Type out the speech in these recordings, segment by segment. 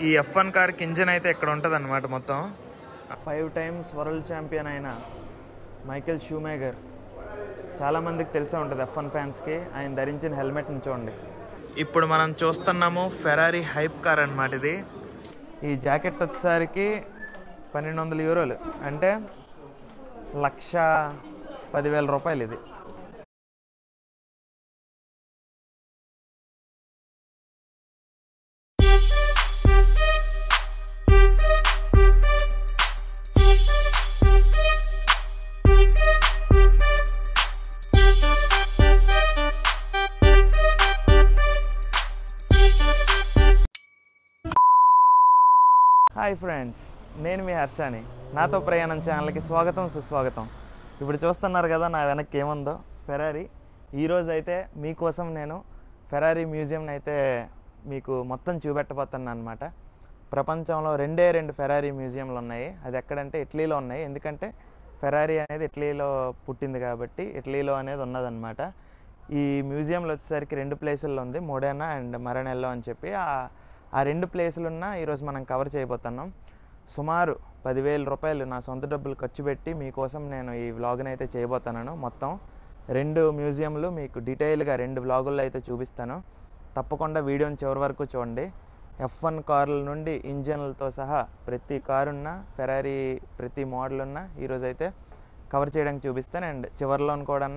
ఈ F1 కార్కి engine అయితే ఇక్కడ ఉంటుంది అన్నమాట. మొత్తం 5 టైమ్స్ వరల్డ్ ఛాంపియన్ అయిన మైకెల్ షూమేగర్, చాలామందికి తెలిసే ఉంటుంది F1 ఫ్యాన్స్కి. ఆయన ధరించిన హెల్మెట్ని చూడండి. ఇప్పుడు మనం చూస్తున్నాము ఫెరారీ హైప్ కార్ అన్నమాట ఇది. ఈ జాకెట్ వచ్చేసరికి 1200 యూరోలు, అంటే 1,10,000 రూపాయలు ఇది. హాయ్ ఫ్రెండ్స్, నేను మీ హర్షాని. నాతో ప్రయాణం ఛానల్కి స్వాగతం, సుస్వాగతం. ఇప్పుడు చూస్తున్నారు కదా నా వెనక్కి ఏముందో, ఫెరారీ. ఈరోజు అయితే మీకోసం నేను ఫెరారీ మ్యూజియంని అయితే మీకు మొత్తం చూపెట్టబోతున్నాను అనమాట. ప్రపంచంలో 2 ఫెరారీ మ్యూజియంలు ఉన్నాయి. అది ఎక్కడంటే ఇటలీలో ఉన్నాయి. ఎందుకంటే ఫెరారీ అనేది ఇటలీలో పుట్టింది కాబట్టి ఇటలీలో అనేది ఉన్నదన్నమాట. ఈ మ్యూజియంలో వచ్చేసరికి 2 ప్లేసుల్లో ఉంది, మోడెనా అండ్ మరనెల్లో అని చెప్పి. ఆ 2 ప్లేసులున్నా ఈరోజు మనం కవర్ చేయబోతున్నాం. సుమారు 10,000 రూపాయలు నా సొంత డబ్బులు ఖర్చు పెట్టి మీకోసం నేను ఈ వ్లాగ్ని అయితే చేయబోతున్నాను. మొత్తం 2 మ్యూజియంలు మీకు డీటెయిల్గా 2 వ్లాగుల్లో అయితే చూపిస్తాను. తప్పకుండా వీడియోని చివరి వరకు చూడండి. F1 కార్ల నుండి ఇంజన్లతో సహా ప్రతి కారున్న, ఫెరారీ ప్రతి మోడల్ ఉన్న ఈరోజు అయితే కవర్ చేయడానికి చూపిస్తాను. అండ్ చివరిలో కూడా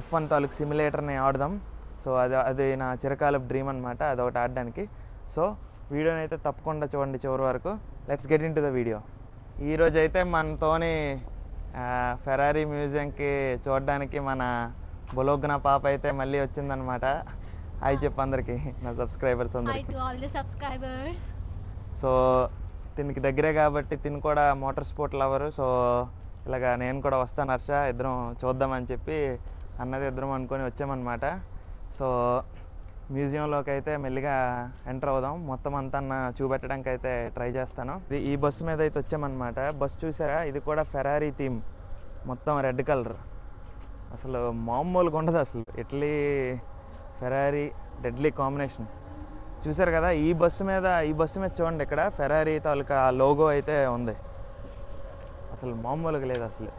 F1 తాలూకు సిమ్యులేటర్ని ఆడదాం. సో అది నా చిరకాలపు డ్రీమ్ అనమాట, అదొకటి ఆడడానికి. సో వీడియోని అయితే తప్పకుండా చూడండి చివరి వరకు. Let's get in to the video. ఈరోజు అయితే మనతోని ఫెరారీ మ్యూజియంకి చూడడానికి మన బొలోగ్నా పాప అయితే మళ్ళీ వచ్చిందనమాట. హాయ్ చెప్పు అందరికి, నా సబ్స్క్రైబర్స్ అందరికి. సో తినికి దగ్గరే కాబట్టి తిని కూడా మోటార్ స్పోర్ట్ లవరు. సో ఇలాగా నేను కూడా వస్తాను హర్ష, ఇద్దరం చూద్దామని చెప్పి అన్నది ఇద్దరం అనుకొని వచ్చామన్నమాట. సో మ్యూజియంలోకి అయితే మెల్లిగా ఎంటర్ అవుదాం. మొత్తం అంతా చూపెట్టడానికి అయితే ట్రై చేస్తాను. ఈ బస్సు మీద అయితే వచ్చామన్నమాట. బస్సు చూసారా, ఇది కూడా ఫెరారీ థీమ్, మొత్తం రెడ్ కలర్. అసలు మామూలుగా ఉండదు అసలు. Italy Ferrari deadly combination. చూసారు కదా, ఈ బస్సు మీద చూడండి, ఇక్కడ ఫెరారీ తాలూకా లోగో అయితే ఉంది. అసలు మామూలుగా లేదు అసలు.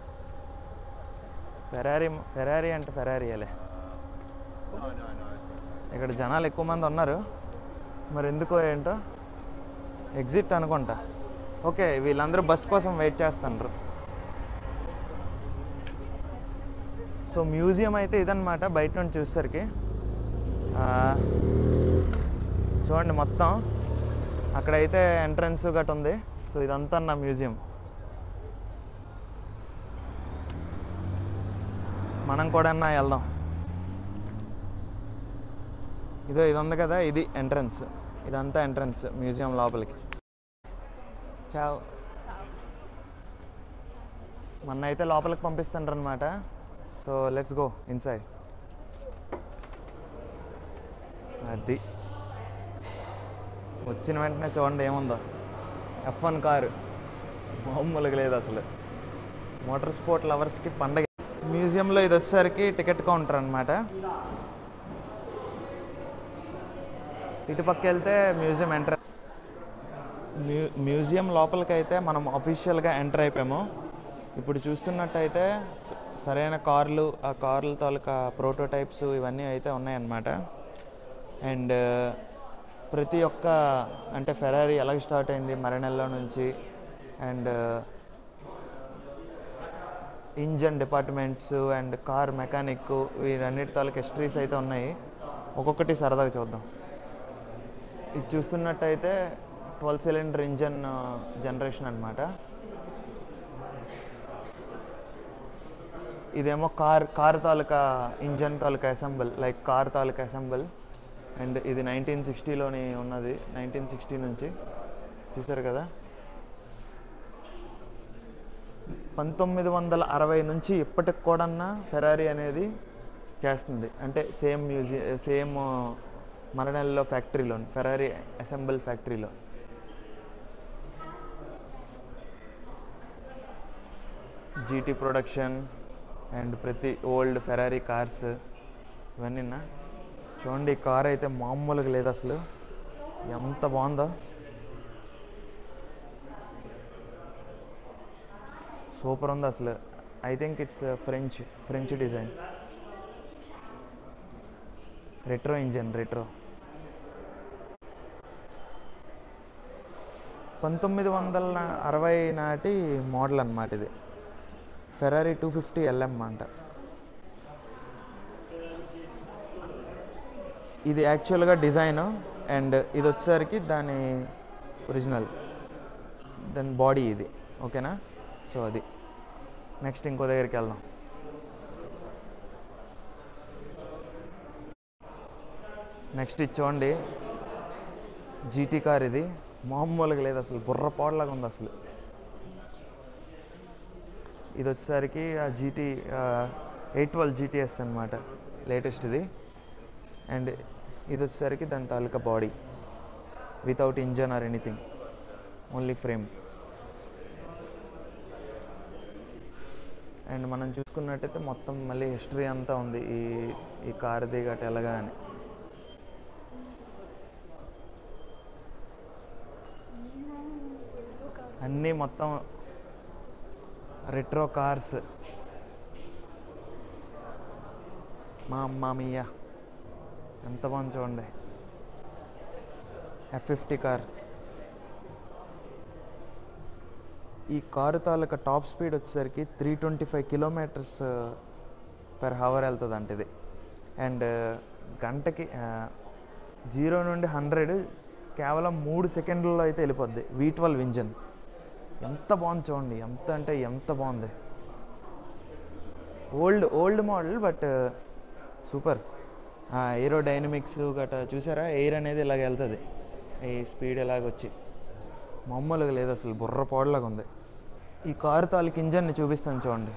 ఫెరారీ అంటే ఫెరారీయలే. ఇక్కడ జనాలు ఎక్కువ మంది ఉన్నారు, మరి ఎందుకో ఏంటో. ఎగ్జిట్ అనుకుంటా. ఓకే, వీళ్ళందరూ బస్ కోసం వెయిట్ చేస్తున్నారు. సో మ్యూజియం అయితే ఇదన్నమాట బయట నుండి చూసేసరికి. చూడండి మొత్తం అక్కడైతే ఎంట్రన్స్ గట్ట ఉంది. సో ఇదంతా నా మ్యూజియం. మనం కూడా వెళ్దాం. ఇది ఉంది కదా, ఇది ఎంట్రన్స్. ఇదంతా ఎంట్రన్స్ మ్యూజియం లోపలికి. మొన్న అయితే లోపలికి పంపిస్తుండ్రు అనమాట. So let's go inside. అది వచ్చిన వెంటనే చూడండి ఏముందో, F1 కారు. మామూలుగా లేదు అసలు. మోటార్ స్పోర్ట్ లవర్స్కి పండగ. మ్యూజియంలో ఇది వచ్చేసరికి టికెట్ కౌంటర్ అనమాట. ఇటుపక్క వెళ్తే మ్యూజియం ఎంటర్. మ్యూజియం లోపలికి అయితే మనం అఫీషియల్గా ఎంటర్ అయిపోయాము. ఇప్పుడు చూస్తున్నట్టయితే సరైన కార్లు, ఆ కార్ల తాలూకా ప్రోటోటైప్స్ ఇవన్నీ అయితే ఉన్నాయన్నమాట. అండ్ ప్రతి ఒక్క, అంటే ఫెరారీ ఎలాగ స్టార్ట్ అయింది మరనెల్లో నుంచి, and engine departments and car mechanic, వీరన్నిటి తాలూకా హిస్టరీస్ అయితే ఉన్నాయి. ఒక్కొక్కటి సరదాగా చూద్దాం. ఇది చూస్తున్నట్టయితే 12 సిలిండర్ ఇంజన్ జనరేషన్ అనమాట. ఇదేమో car taluka engine taluka assemble, like car taluka assemble. And ఇది 1960లోని ఉన్నది, 1960 నుంచి. చూసారు కదా, 1960 నుంచి ఇప్పటికి కూడా ఫెరారీ అనేది చేస్తుంది. అంటే సేమ్ మరనెల్లో ఫ్యాక్టరీలో, ఫెరారీ అసెంబుల్ ఫ్యాక్టరీలో. జీటీ ప్రొడక్షన్ అండ్ ప్రతి ఓల్డ్ ఫెరారీ కార్స్ ఇవన్నీ. చూడండి, ఈ కార్ అయితే మామూలుగా లేదు అసలు. ఎంత బాగుందో, సూపర్ ఉంది అసలు. I think it's French design. Retro engine, retro 1960 నాటి మోడల్ అన్నమాట ఇది. ఫెరారీ 250 LM అంట. ఇది యాక్చువల్గా డిజైన్, అండ్ ఇది వచ్చేసరికి దాని ఒరిజినల్, దాని బాడీ ఇది. ఓకేనా? సో అది. నెక్స్ట్ ఇంకో దగ్గరికి వెళ్దాం. నెక్స్ట్ ఇది చూడండి, జీటీ కార్. ఇది మామూలుగా లేదు అసలు, బుర్ర పాడలాగా ఉంది అసలు. ఇది వచ్చేసరికి ఆ జీటీ 812 GTS అనమాట, లేటెస్ట్ ఇది. అండ్ ఇది వచ్చేసరికి దాని తాలూకా body, without engine or anything, only frame. And మనం చూసుకున్నట్టయితే మొత్తం మళ్ళీ హిస్టరీ అంతా ఉంది ఈ కార్ది గట్ట ఎలాగా అని. అన్నీ మొత్తం రెట్రో కార్స్. మా అమ్మ మియా, ఎంత బాగుంది చూడండి. F50 car. ఈ కారు తాలూకా టాప్ స్పీడ్ వచ్చేసరికి 325 km/h వెళ్తుంది అంటే ఇది. అండ్ గంటకి 0 నుండి 100 కేవలం 3 సెకండ్లలో అయితే వెళ్ళిపోద్ది. V12 engine. ఎంత బాగుంది చూడండి, ఎంత అంటే ఎంత బాగుంది. Old model, but super. Aerodynamics గట్రా చూసారా, ఎయిర్ అనేది ఇలాగ వెళ్తుంది, ఈ స్పీడ్ ఇలాగొచ్చి మామూలుగా లేదు అసలు, బుర్ర పోడలాగా ఉంది. ఈ కారు తాలూకు ఇంజన్ని చూపిస్తాను చూడండి,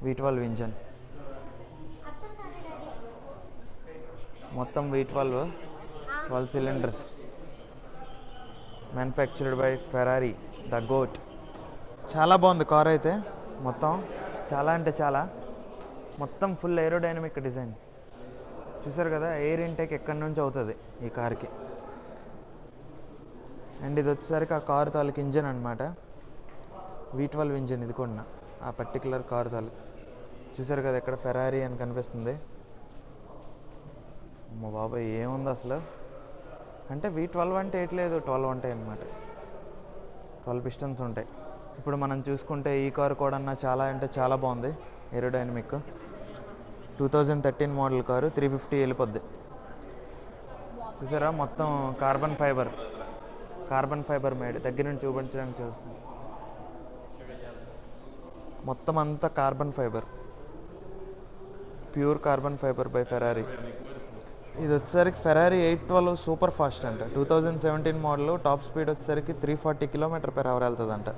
V12 ఇంజన్. మొత్తం V12 12 cylinders, manufactured by Ferrari, the goat. చాలా బాగుంది కార్ అయితే, మొత్తం చాలా అంటే చాలా. మొత్తం ఫుల్ ఏరోడైనమిక్ డిజైన్. చూసారు కదా, ఎయిర్ ఇంటేక్ ఎక్కడి నుంచి అవుతుంది ఈ కార్కి. అండ్ ఇది వచ్చేసరికి ఆ కారు తాలూకు ఇంజన్ అనమాట, V12 ఇంజన్. ఇది కూడా ఆ పర్టికులర్ కారు తాలూకు. చూసారు కదా, ఎక్కడ ఫెరారీ అని కనిపిస్తుంది. మా బాబాయ్ ఏముంది అసలు, అంటే V12 అంటే ఏట్లేదు, 12 ఉంటాయి అనమాట, 12 పిస్టన్స్ ఉంటాయి. ఇప్పుడు మనం చూసుకుంటే ఈ కారు కూడా చాలా అంటే చాలా బాగుంది, ఏరోడైనమిక్. 2013 మోడల్ కారు, 350 వెళ్ళిపోద్ది. చూసారా, మొత్తం కార్బన్ ఫైబర్ మేడ్. దగ్గర నుంచి చూపించడానికి చూస్తాం, మొత్తం అంతా carbon fibre, pure carbon fibre by Ferrari. ఇది వచ్చేసరికి ఫెరారీ 812 సూపర్ ఫాస్ట్ అంట, 2017 మోడల్. టాప్ స్పీడ్ వచ్చేసరికి 340 km/h వెళ్తుందంట.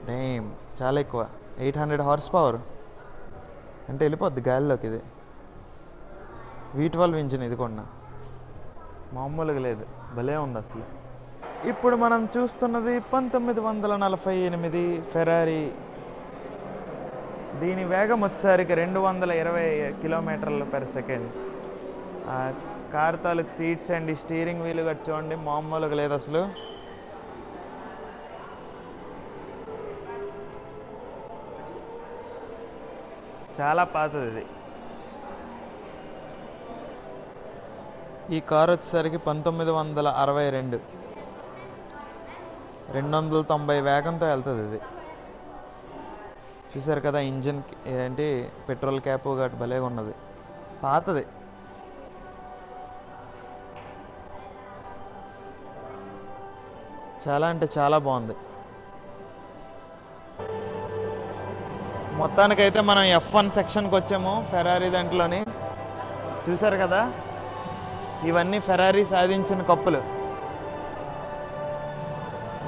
డేమ్, చాలా ఎక్కువ. 800 HP అంటే వెళ్ళిపోద్ది గాలిలోకి. ఇది V12 ఇంజిన్, ఇది కొన్నా మామూలుగా లేదు, భలే ఉంది అసలు. ఇప్పుడు మనం చూస్తున్నది 1948 ఫెరారీ. దీని వేగం వచ్చేసరికి 220 km/s. కార్ తాలూకు సీట్స్ అండ్ స్టీరింగ్ వీల్ గట్టి చూడండి, మామూలుగా లేదు అసలు. చాలా పాతది ఇది. ఈ కార్ వచ్చేసరికి 1962, 290 వేగంతో వెళ్తుంది ఇది. చూసారు కదా, ఇంజిన్ ఏంటి, పెట్రోల్ క్యాప్ గట్టి భలేగా ఉన్నది, పాతది. చాలా అంటే చాలా బాగుంది. మొత్తానికైతే మనం F1 సెక్షన్కి వచ్చాము ఫెరారీ దాంట్లోని. చూసారు కదా, ఇవన్నీ ఫెరారీ సాధించిన కప్పులు.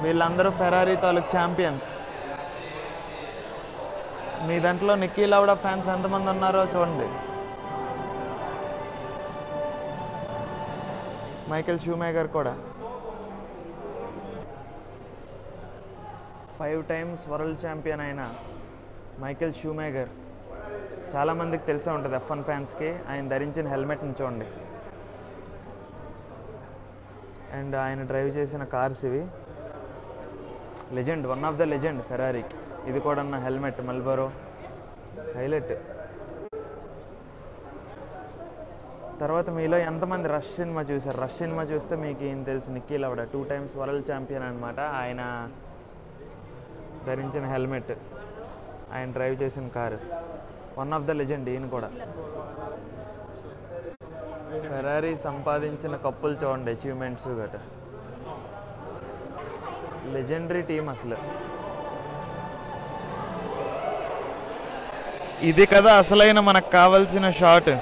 వీళ్ళందరూ ఫెరారీ తాలూకు ఛాంపియన్స్. మీ దాంట్లో నిక్కీ లౌడా ఫ్యాన్స్ ఎంతమంది ఉన్నారో చూడండి. మైకేల్ షూమేకర్ కూడా 5 times వరల్డ్ ఛాంపియన్ అయిన మైకేల్ షూమేకర్. చాలామందికి తెలిసే ఉంటుంది F1 ఫ్యాన్స్కి. ఆయన ధరించిన హెల్మెట్ని చూడండి, అండ్ ఆయన డ్రైవ్ చేసిన కార్స్ ఇవి. Legend, one of the legend ఫెరారీకి. ఇది కూడా నా హెల్మెట్ మల్బరో హైలైట్. తర్వాత మీలో ఎంతమంది రష్ సినిమా చూశారు? రష్ సినిమా చూస్తే మీకు ఏం తెలుసు, Niki Lauda 2 times world champion అనమాట. ఆయన ధరించిన హెల్మెట్, ఆయన డ్రైవ్ చేసిన car, one of the legend ఈయన కూడా. ఫెరారీ సంపాదించిన కప్పులు చూడండి, అచీవ్మెంట్స్ గట. లెజెండరీ టీం అసలు. ఇది కదా అసలైన మనకు కావాల్సిన షాట్.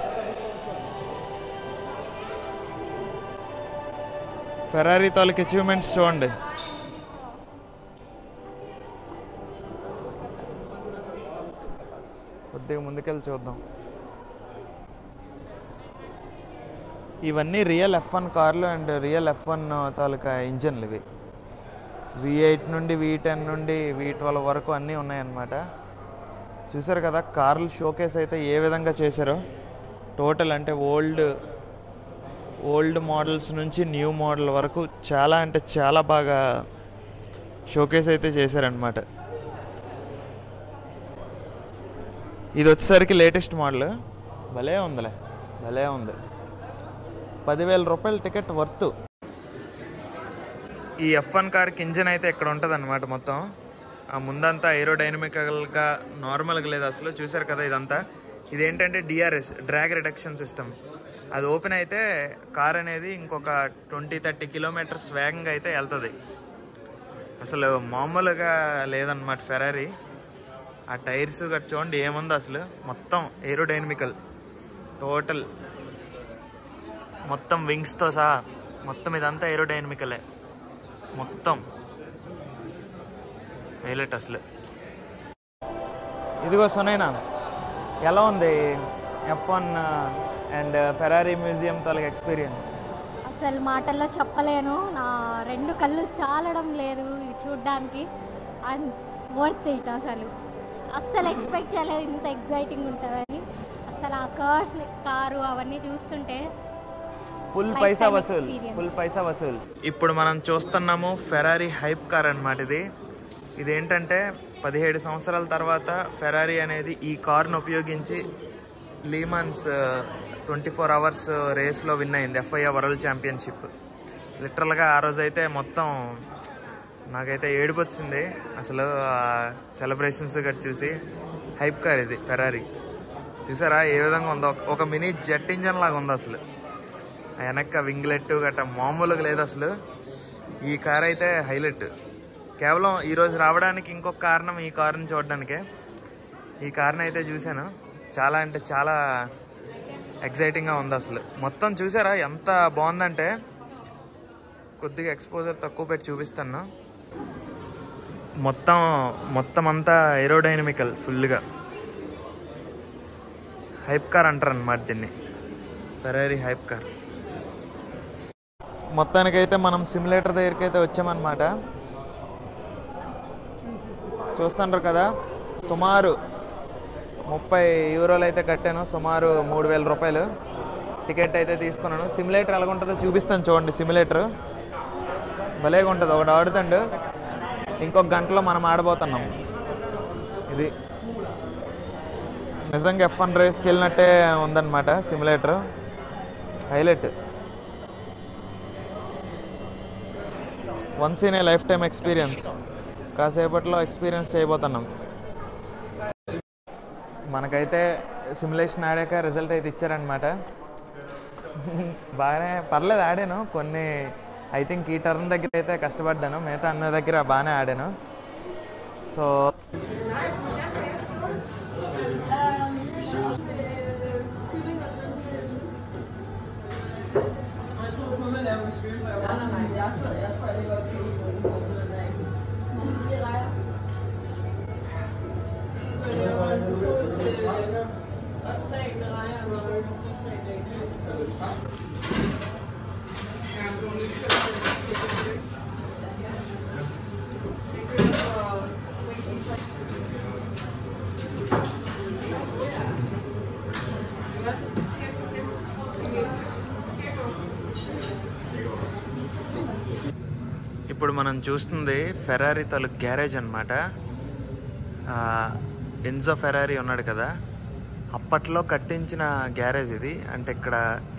ఫెరారీ తాలూకు అచీవ్మెంట్స్ చూడండి. కొద్దిగా ముందుకెళ్ళి చూద్దాం. ఇవన్నీ రియల్ F1 కార్లు అండ్ రియల్ F1 తాలూకా ఇంజన్లు ఇవి. V8 నుండి V10 నుండి V12 వరకు అన్నీ ఉన్నాయన్నమాట. చూసారు కదా కార్లు షోకేస్ అయితే ఏ విధంగా చేశారో. టోటల్ అంటే ఓల్డ్ మోడల్స్ నుంచి న్యూ మోడల్ వరకు చాలా అంటే చాలా బాగా షోకేస్ అయితే చేశారనమాట. ఇది వచ్చేసరికి లేటెస్ట్ మోడల్. భలే ఉందిలే, భలే ఉంది. 10,000 రూపాయల టికెట్ వర్త్. ఈ F1 కార్కి ఇంజన్ అయితే ఇక్కడ ఉంటుంది అనమాట. మొత్తం ఆ ముందంతా ఏరోడైనమికల్గా నార్మల్గా లేదు అసలు. చూసారు కదా ఇదంతా. ఇదేంటంటే DRS, డ్రాగ్ రిడక్షన్ సిస్టమ్. అది ఓపెన్ అయితే కార్ అనేది ఇంకొక 20-30 కిలోమీటర్స్ వేగంగా అయితే వెళ్తుంది. అసలు మామూలుగా లేదన్నమాట ఫెరారీ. ఆ టైర్స్ గట్ట చూడండి ఏముందో అసలు. మొత్తం ఏరోడైనమికల్ టోటల్, మొత్తం వింగ్స్తో సహా మొత్తం ఇదంతా ఏరోడైనమికలే మొత్తం. హైలైట్ అసలు. ఇదిగో సునైనా, ఎలా ఉంది F1 అండ్ ఫెరారీ మ్యూజియం తాలూకు ఎక్స్పీరియన్స్? అసలు మాటల్లో చెప్పలేను. నా 2 కళ్ళు చాలడం లేదు చూడ్డానికి. And worth it. అస్సలు ఎక్స్పెక్ట్ చేయలేదు ఇంత ఎగ్జైటింగ్ ఉంటుందని. అసలు ఆ కారు అవన్నీ చూస్తుంటే ఫుల్ పైసా వసూల్. ఇప్పుడు మనం చూస్తున్నాము ఫెరారీ హైప్ కార్ అనమాట. ఇదేంటంటే 17 సంవత్సరాల తర్వాత ఫెరారీ అనేది ఈ కార్ను ఉపయోగించి లీమన్స్ 24 hours రేస్లో విన్ అయింది, FIA వరల్డ్ ఛాంపియన్షిప్. లిటరల్గా ఆ రోజు అయితే మొత్తం నాకైతే ఏడుపు వచ్చింది అసలు. సెలబ్రేషన్స్ గట్టి చూసి. హైప్ కార్ ఇది ఫెరారీ. చూసారా ఏ విధంగా ఉందో, ఒక మినీ జెట్ ఇంజన్ లాగా ఉంది అసలు. వెనక్క వింగ్లెట్ గట్ట మామూలుగా లేదు అసలు. ఈ కార్ అయితే హైలైట్. కేవలం ఈరోజు రావడానికి ఇంకొక కారణం ఈ కారుని చూడడానికే. ఈ కార్ని అయితే చూశాను, చాలా అంటే చాలా ఎగ్జైటింగ్గా ఉంది అసలు. మొత్తం చూసారా ఎంత బాగుందంటే. కొద్దిగా ఎక్స్పోజర్ తక్కువ పెట్టి చూపిస్తాను. మొత్తం అంతా ఏరోడైనమికల్ ఫుల్గా. హైప్ కార్ అంటారు అన్నమాట దీన్ని, ఫెరారీ హైప్ కార్. మొత్తానికైతే మనం సిమ్యులేటర్ దగ్గరికి అయితే వచ్చామన్నమాట. చూస్తున్నారు కదా, సుమారు 30 యూరోలు అయితే కట్టాను. సుమారు 3,000 రూపాయలు టికెట్ అయితే తీసుకున్నాను. సిమ్యులేటర్ ఎలాగ ఉంటుందో చూపిస్తాను చూడండి. సిమ్యులేటర్ భలేగా ఉంటుంది. ఒకటి ఆడుతుండు, ఇంకొక గంటలో మనం ఆడబోతున్నాం. ఇది నిజంగా F1 రేస్కి వెళ్ళినట్టే ఉందన్నమాట simulator. Highlight. Once in a life time experience. కాసేపట్లో ఎక్స్పీరియన్స్ చేయబోతున్నాం. మనకైతే సిమ్యులేషన్ ఆడాక రిజల్ట్ అయితే ఇచ్చారనమాట. బాగానే పర్లేదు ఆడాను. కొన్ని ఐ థింక్ ఈ టర్న్ దగ్గర అయితే కష్టపడ్డాను, మిగతా అన్న దగ్గర బాగానే ఆడాను. సో ఇప్పుడు మనం చూస్తుంది ఫెరారీ తాలూకు గ్యారేజ్ అనమాట. ఎన్జో ఫెరారీ ఉన్నాడు కదా, అప్పట్లో కట్టించిన గ్యారేజ్ ఇది. అంటే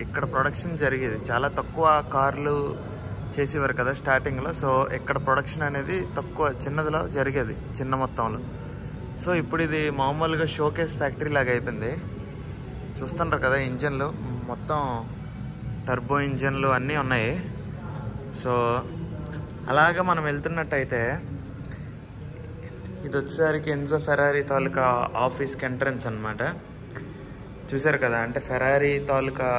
ఇక్కడ ప్రొడక్షన్ జరిగేది. చాలా తక్కువ కార్లు చేసేవారు కదా స్టార్టింగ్లో. సో ఇక్కడ ప్రొడక్షన్ అనేది తక్కువ, చిన్నదిలో జరిగేది, చిన్న మొత్తంలో. సో ఇప్పుడు ఇది మామూలుగా షోకేస్ ఫ్యాక్టరీ లాగా అయిపోయింది. చూస్తుంటారు కదా ఇంజన్లు, మొత్తం టర్బో ఇంజన్లు అన్నీ ఉన్నాయి. సో అలాగా మనం వెళ్తున్నట్టయితే ఇది వచ్చేసరికి ఎన్జో ఫెరారీ తాలూకా ఆఫీస్కి ఎంట్రన్స్ అనమాట. చూసారు కదా, అంటే ఫెరారీ తాలూకా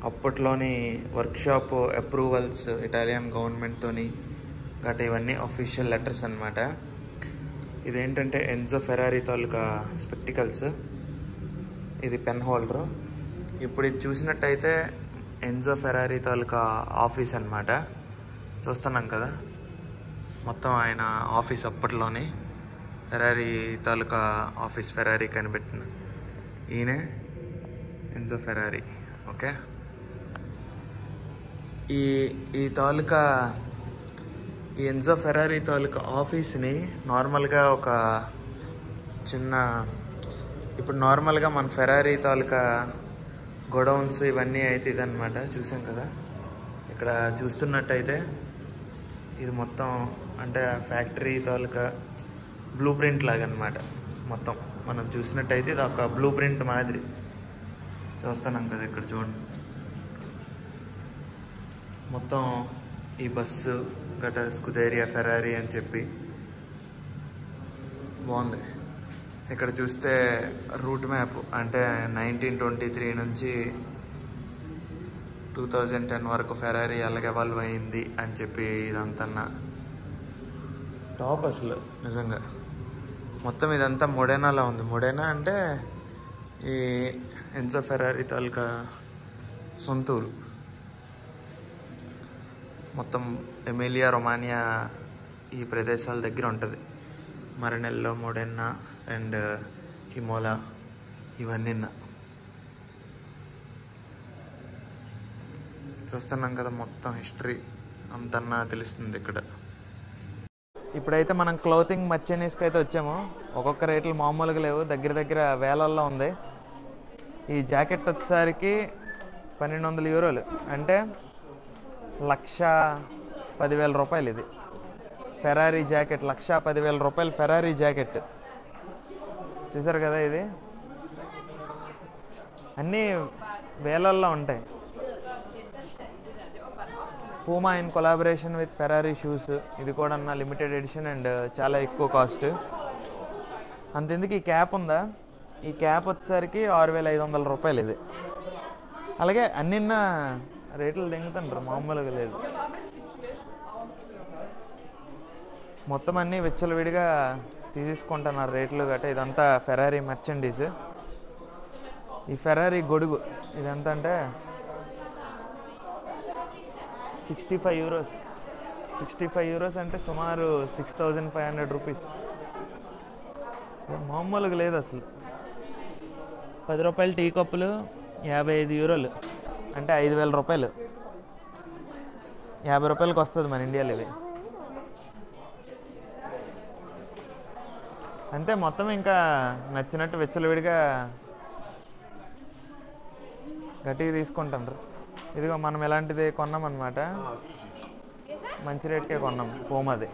అప్పట్లోని వర్క్షాప్ అప్రూవల్స్ ఇటాలియన్ గవర్నమెంట్తోని గట్రా ఇవన్నీ అఫీషియల్ లెటర్స్ అనమాట. ఇదేంటంటే ఎన్జో ఫెరారీ తాలూకా స్పెక్టికల్స్, ఇది పెన్ హోల్డరు. ఇప్పుడు ఇది చూసినట్టయితే ఎన్జో ఫెరారీ తాలూకా ఆఫీస్ అనమాట. చూస్తున్నాం కదా మొత్తం ఆయన ఆఫీస్ అప్పట్లోని ఫెరారీ తాలూకా ఆఫీస్, ఫెరారీ కనిపెట్టిన ఈయనే ఎన్జో ఫెరారీ. ఓకే, ఈ తాలూకా ఈ ఎన్జో ఫెరారీ తాలూకా ఆఫీస్ని నార్మల్గా ఒక చిన్న, ఇప్పుడు నార్మల్గా మన ఫెరారీ తాలూకా గోడౌన్స్ ఇవన్నీ అయితే ఇదన్నమాట. చూసాం కదా, ఇక్కడ చూస్తున్నట్టయితే ఇది మొత్తం అంటే ఫ్యాక్టరీ తాలూకా బ్లూ ప్రింట్ లాగా అనమాట. మొత్తం మనం చూసినట్టయితే ఇది ఒక బ్లూ ప్రింట్ మాదిరి చూస్తున్నాం కదా. ఇక్కడ చూడండి, మొత్తం ఈ బస్సు గట స్కుదేరియా ఫెరారీ అని చెప్పి బాగుంది. ఇక్కడ చూస్తే రూట్ మ్యాప్, అంటే 1923 నుంచి 2010 వరకు ఫెరారీ ఎలాగ ఎవాల్వ్ అయింది అని చెప్పి ఇదంతా టాప్ అసలు నిజంగా. మొత్తం ఇదంతా మొడెనాలా ఉంది. మొడెనా అంటే ఈ ఎన్జో ఫెరారీ తాలూకా సొంతూరు. మొత్తం ఎమిలియా రొమానియా ఈ ప్రదేశాల దగ్గర ఉంటుంది. మరినెల్లో, మొడెన్నా అండ్ ఇమోలా ఇవన్నీ చూస్తున్నాం కదా. మొత్తం హిస్టరీ అంతన్నా తెలుస్తుంది ఇక్కడ. ఇప్పుడైతే మనం క్లోతింగ్ మర్చెనీస్కి అయితే వచ్చాము. ఒక్కొక్క రేట్లు మామూలుగా లేవు, దగ్గర దగ్గర వేలల్లో ఉంది. ఈ జాకెట్ వచ్చేసరికి 1200 యూరోలు, అంటే 1,10,000 రూపాయలు. ఇది ఫెరారీ జాకెట్, 1,10,000 రూపాయలు ఫెరారీ జాకెట్. చూసారు కదా, ఇది అన్నీ వేలల్లో ఉంటాయి. Puma in collaboration with Ferrari shoes, ఇది కూడా లిమిటెడ్ ఎడిషన్ అండ్ చాలా ఎక్కువ కాస్ట్. అంతెందుకు ఈ క్యాప్ ఉందా, ఈ క్యాప్ వచ్చేసరికి 6,500 రూపాయలు ఇది. అలాగే అన్ని రేట్లు దింగుతుంటారు, మామూలుగా లేదు. మొత్తం అన్నీ విచ్చలవిడిగా తీసుకుంటున్నారు రేట్లు గట్రా. ఇదంతా ఫెరారీ మర్చెండీస్. ఈ ఫెరారీ గొడుగు ఇదంతా అంటే 65 యూరోస్. 65 యూరోస్ అంటే సుమారు 6,500 రూపీస్. మామూలుగా లేదు అసలు. 10 రూపాయల టీ కప్పులు 55 యూరోలు, అంటే 5,000 రూపాయలు. 50 రూపాయలకి వస్తుంది మన ఇండియాలో ఇవి. అంతే, మొత్తం ఇంకా నచ్చినట్టు విచ్చలవిడిగా గట్టిగా తీసుకుంటారు. ఇదిగో మనం ఎలాంటిది కొన్నామన్నమాట, మంచి రేట్కే కొన్నాం పూమాది.